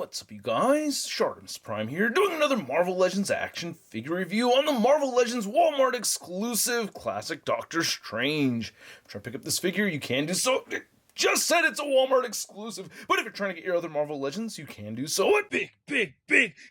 What's up, you guys? ShartimusPrime here, doing another Marvel Legends action figure review on the Marvel Legends Walmart exclusive classic Doctor Strange. If you're trying to pick up this figure, you can do so. Just said it's a Walmart exclusive, but if you're trying to get your other Marvel Legends, you can do so at Big!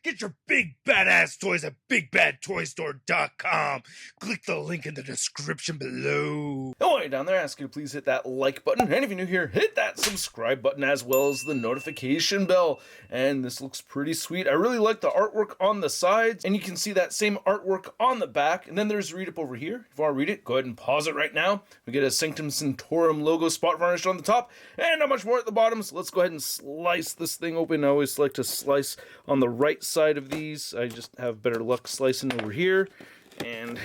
Get your big badass toys at BigBadToyStore.com. Click the link in the description below. And while you're down there, I ask you to please hit that like button, and if you're new here, hit that subscribe button as well as the notification bell. And this looks pretty sweet. I really like the artwork on the sides, and you can see that same artwork on the back. And then there's a read up over here. If you want to read it, go ahead and pause it right now. We get a Sanctum Sanctorum logo spot varnished on the top, and not much more at the bottom. So let's go ahead and slice this thing open. I always like to slice on the right side of these. I just have better luck slicing over here. And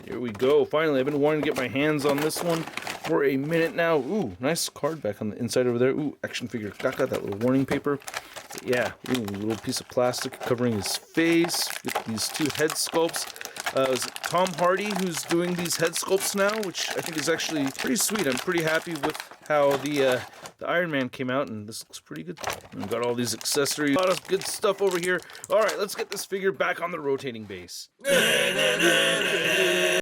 here we go. Finally, I've been wanting to get my hands on this one for a minute now. Ooh, nice card back on the inside over there. Ooh, action figure. Got that little warning paper. But yeah, ooh, a little piece of plastic covering his face. Get these two head sculpts. Is it Tom Hardy who's doing these head sculpts now, which I think is actually pretty sweet. I'm pretty happy with how the Iron Man came out, and this looks pretty good. We've got all these accessories, a lot of good stuff over here. All right, let's get this figure back on the rotating base.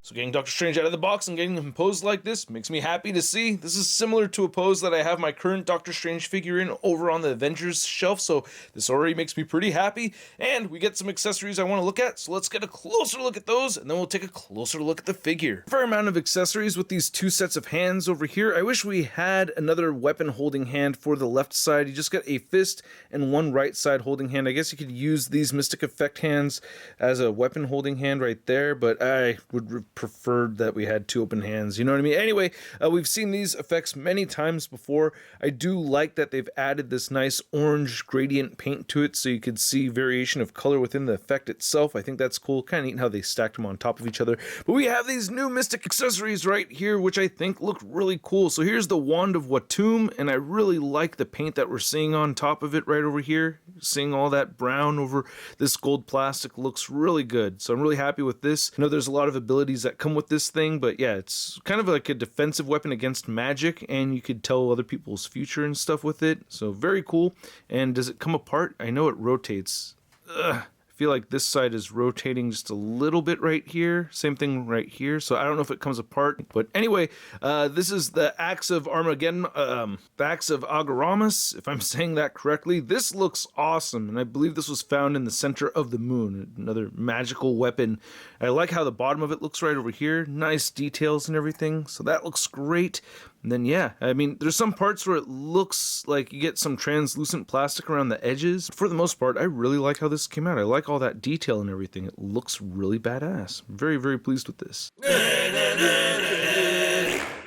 So getting Doctor Strange out of the box and getting him posed like this makes me happy to see. This is similar to a pose that I have my current Doctor Strange figure in over on the Avengers shelf, so this already makes me pretty happy. And we get some accessories I want to look at, so let's get a closer look at those, and then we'll take a closer look at the figure. A fair amount of accessories with these two sets of hands over here. I wish we had another weapon holding hand for the left side. You just got a fist and one right side holding hand. I guess you could use these Mystic Effect hands as a weapon holding hand right there, but I would prefer that we had two open hands, you know what I mean? Anyway, we've seen these effects many times before. I do like that they've added this nice orange gradient paint to it so you could see variation of color within the effect itself. I think that's cool. Kind of neat how they stacked them on top of each other. But we have these new Mystic accessories right here, which I think look really cool. So here's the Wand of Watum, and I really like the paint that we're seeing on top of it right over here. Seeing all that brown over this gold plastic looks really good. So I'm really happy with this. I know there's a lot of abilities that come with this thing, but yeah, it's kind of like a defensive weapon against magic, and you could tell other people's future and stuff with it. So very cool. And does it come apart? I know it rotates. I feel like this side is rotating just a little bit right here. Same thing right here. So I don't know if it comes apart. But anyway, this is the Axe of Armageddon, the Axe of Agaramus, if I'm saying that correctly. This looks awesome, and I believe this was found in the center of the moon. Another magical weapon. I like how the bottom of it looks right over here. Nice details and everything. So that looks great. And then, yeah, I mean, there's some parts where it looks like you get some translucent plastic around the edges. For the most part, I really like how this came out. I like all that detail and everything. It looks really badass. I'm very, very pleased with this.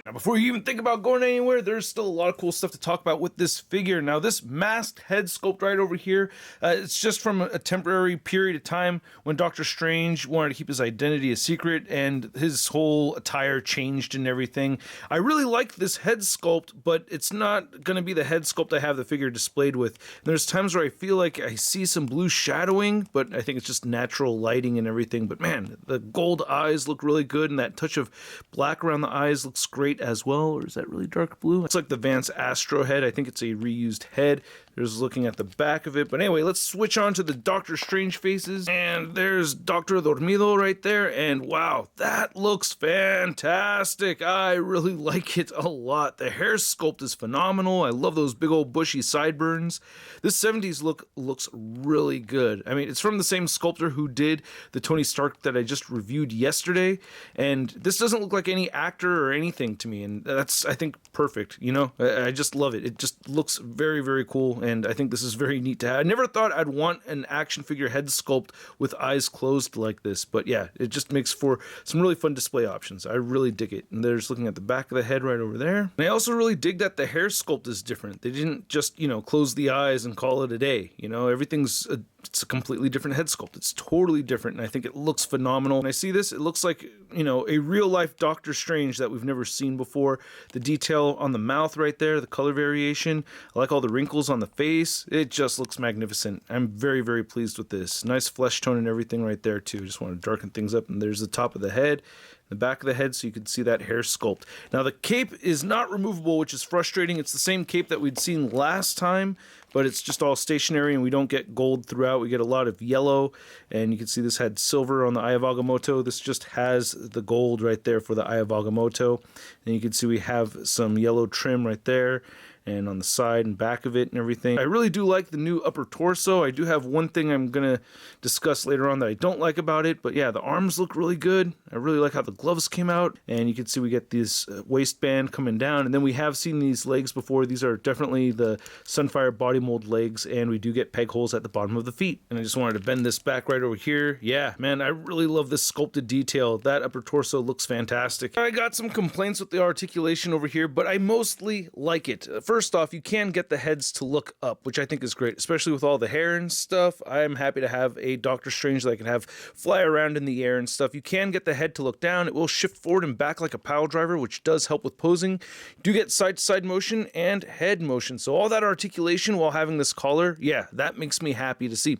Now, before you even think about going anywhere, there's still a lot of cool stuff to talk about with this figure. Now, this masked head sculpt right over here, it's just from a temporary period of time when Doctor Strange wanted to keep his identity a secret, and his whole attire changed and everything. I really like this head sculpt, but it's not going to be the head sculpt I have the figure displayed with. And there's times where I feel like I see some blue shadowing, but I think it's just natural lighting and everything. But man, the gold eyes look really good, and that touch of black around the eyes looks great as well. Or is that really dark blue? It's like the Vance Astro head. I think it's a reused head. There's looking at the back of it. But anyway, let's switch on to the Doctor Strange faces. And there's Doctor Dormido right there. And wow, that looks fantastic. I really like it a lot. The hair sculpt is phenomenal. I love those big old bushy sideburns. This 70s look looks really good. I mean, it's from the same sculptor who did the Tony Stark that I just reviewed yesterday. And this doesn't look like any actor or anything to me. And that's, I think, perfect. You know, I just love it. It just looks very, very cool. And I think this is very neat to have. I never thought I'd want an action figure head sculpt with eyes closed like this, but yeah, it just makes for some really fun display options. I really dig it. And there's looking at the back of the head right over there. And I also really dig that the hair sculpt is different. They didn't just, you know, close the eyes and call it a day. You know, everything's it's a completely different head sculpt. It's totally different, and I think it looks phenomenal. And I see this, it looks like, you know, a real-life Doctor Strange that we've never seen before. The detail on the mouth right there, the color variation. I like all the wrinkles on the face. It just looks magnificent. I'm very, very pleased with this. Nice flesh tone and everything right there, too. Just want to darken things up. And there's the top of the head. the back of the head so you can see that hair sculpt. Now the cape is not removable, which is frustrating. It's the same cape that we'd seen last time, but it's just all stationary and we don't get gold throughout. We get a lot of yellow, and you can see this had silver on the Eye of Agamotto. This just has the gold right there for the Eye of Agamotto. And you can see we have some yellow trim right there, and on the side and back of it and everything. I really do like the new upper torso. I do have one thing I'm going to discuss later on that I don't like about it, but yeah, the arms look really good. I really like how the gloves came out, and you can see we get this waistband coming down, and then we have seen these legs before. These are definitely the Sunfire body mold legs, and we do get peg holes at the bottom of the feet. And I just wanted to bend this back right over here. Yeah, man, I really love this sculpted detail. That upper torso looks fantastic. I got some complaints with the articulation over here, but I mostly like it. First off, you can get the heads to look up, which I think is great, especially with all the hair and stuff. I'm happy to have a Doctor Strange that I can have fly around in the air and stuff. You can get the head to look down. It will shift forward and back like a pile driver, which does help with posing. You do get side-to-side motion and head motion, so all that articulation while having this collar, yeah, that makes me happy to see.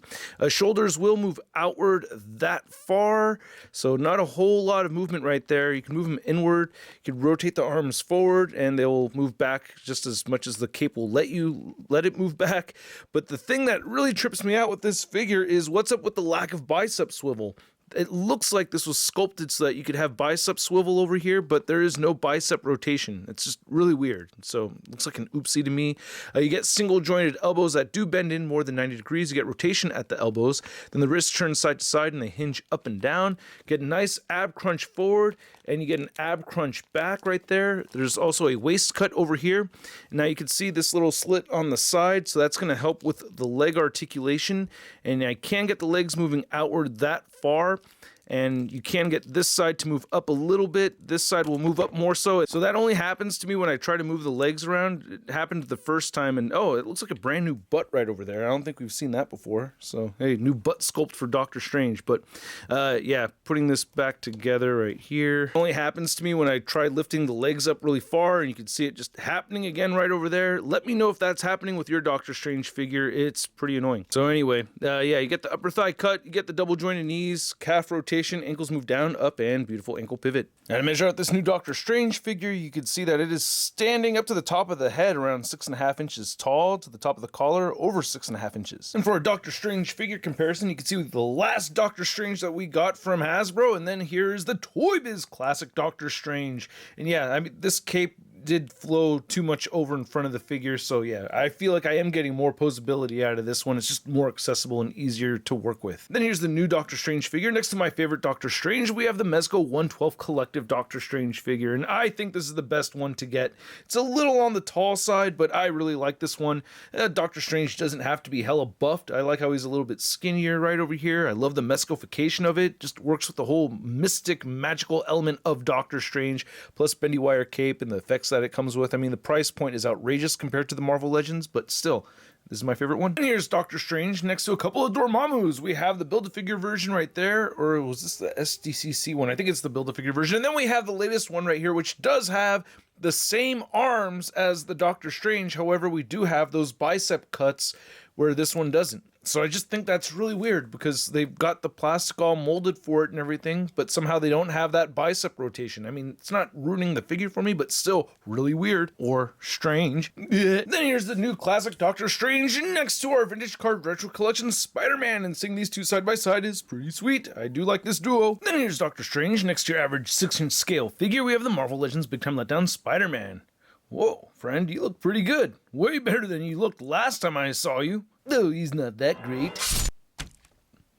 Shoulders will move outward that far, so not a whole lot of movement right there. You can move them inward. You can rotate the arms forward, and they will move back just as much as the cape will let it move back. But the thing that really trips me out with this figure is what's up with the lack of bicep swivel. It looks like this was sculpted so that you could have bicep swivel over here, but there is no bicep rotation. It's just really weird. So it looks like an oopsie to me. You get single jointed elbows that do bend in more than 90 degrees. You get rotation at the elbows. Then the wrists turn side to side and they hinge up and down. Get a nice ab crunch forward, and you get an ab crunch back right there. There's also a waist cut over here. Now you can see this little slit on the side, so that's going to help with the leg articulation. And I can get the legs moving outward that far, and you can get this side to move up a little bit. This side will move up more so. So that only happens to me when I try to move the legs around. It happened the first time, and oh, it looks like a brand new butt right over there. I don't think we've seen that before. So hey, new butt sculpt for Doctor Strange. But yeah, putting this back together right here only happens to me when I try lifting the legs up really far, and you can see it just happening again right over there. Let me know if that's happening with your Doctor Strange figure. It's pretty annoying. So anyway, yeah, you get the upper thigh cut, you get the double jointed knees, calf rotation, ankles move down, up, and beautiful ankle pivot. Now to measure out this new Doctor Strange figure, you can see that it is standing up to the top of the head around 6.5 inches tall, to the top of the collar over 6.5 inches. And for a Doctor Strange figure comparison, you can see the last Doctor Strange that we got from Hasbro, and then here's the Toy Biz Classic Doctor Strange. And yeah, I mean, this cape did flow too much over in front of the figure, so yeah, I feel like I am getting more posability out of this one. It's just more accessible and easier to work with. Then here's the new Doctor Strange figure. Next to my favorite Doctor Strange, we have the Mezco 112 Collective Doctor Strange figure, and I think this is the best one to get. It's a little on the tall side, but I really like this one. Doctor Strange doesn't have to be hella buffed. I like how he's a little bit skinnier right over here. I love the Mezcofication of it. Just works with the whole mystic, magical element of Doctor Strange, plus bendy wire cape and the effects that it comes with. I mean, the price point is outrageous compared to the Marvel Legends, but still, this is my favorite one. And here's Doctor Strange next to a couple of Dormammus. We have the Build-A-Figure version right there, or was this the SDCC one? I think it's the Build-A-Figure version. And then we have the latest one right here, which does have the same arms as the Doctor Strange. However, we do have those bicep cuts where this one doesn't. So I just think that's really weird because they've got the plastic all molded for it and everything, but somehow they don't have that bicep rotation. I mean, it's not ruining the figure for me, but still really weird or strange. Then here's the new classic Doctor Strange next to our vintage card retro collection Spider-Man, and seeing these two side by side is pretty sweet. I do like this duo. Then here's Doctor Strange next to your average 6-inch scale figure. We have the Marvel Legends Big Time Letdown Spider-Man. Whoa, friend, you look pretty good. Way better than you looked last time I saw you. Though he's not that great.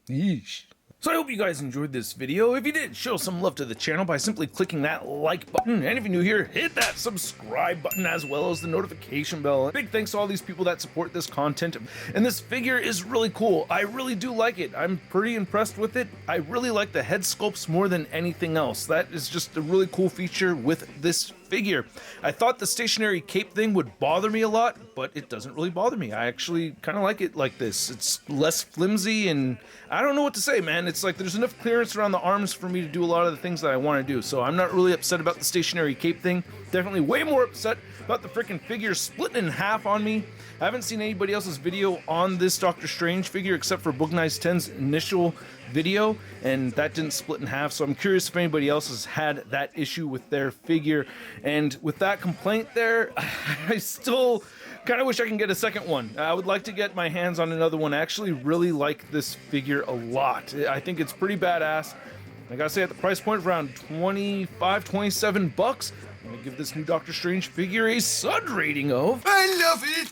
Yeesh. So I hope you guys enjoyed this video. If you did, show some love to the channel by simply clicking that like button. And if you're new here, hit that subscribe button as well as the notification bell. Big thanks to all these people that support this content. And this figure is really cool. I really do like it. I'm pretty impressed with it. I really like the head sculpts more than anything else. That is just a really cool feature with this figure. I thought the stationary cape thing would bother me a lot, but it doesn't really bother me. I actually kind of like it like this. It's less flimsy, and I don't know what to say, man. It's like there's enough clearance around the arms for me to do a lot of the things that I want to do, so I'm not really upset about the stationary cape thing. Definitely way more upset about the freaking figure splitting in half on me. I haven't seen anybody else's video on this Doctor Strange figure except for Book Nice 10's initial video, and that didn't split in half, so I'm curious if anybody else has had that issue with their figure. And with that complaint there, I still kind of wish I can get a second one. I would like to get my hands on another one. I actually really like this figure a lot. I think it's pretty badass. I gotta say, at the price point of around 25, 27 bucks, I'm gonna give this new Doctor Strange figure a Sud rating of... I love it!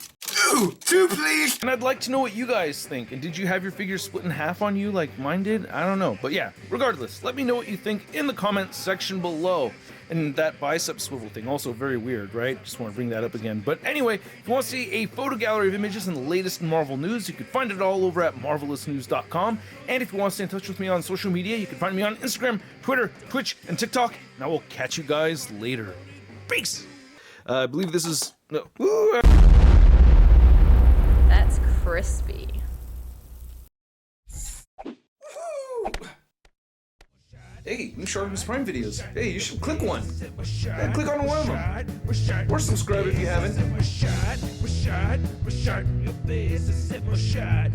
Two, please! And I'd like to know what you guys think. And did you have your figure split in half on you like mine did? I don't know. But yeah, regardless, let me know what you think in the comments section below. And that bicep swivel thing, also very weird, right? Just want to bring that up again. But anyway, if you want to see a photo gallery of images and the latest in Marvel news, you can find it all over at marvelousnews.com. And if you want to stay in touch with me on social media, you can find me on Instagram, Twitter, Twitch, and TikTok. And I will catch you guys later. Peace! I believe this is... No. That's crispy. Hey, new ShartimusPrime videos. Hey, you should click one. Yeah, click on one of them. Or subscribe if you haven't. Your face is my shot.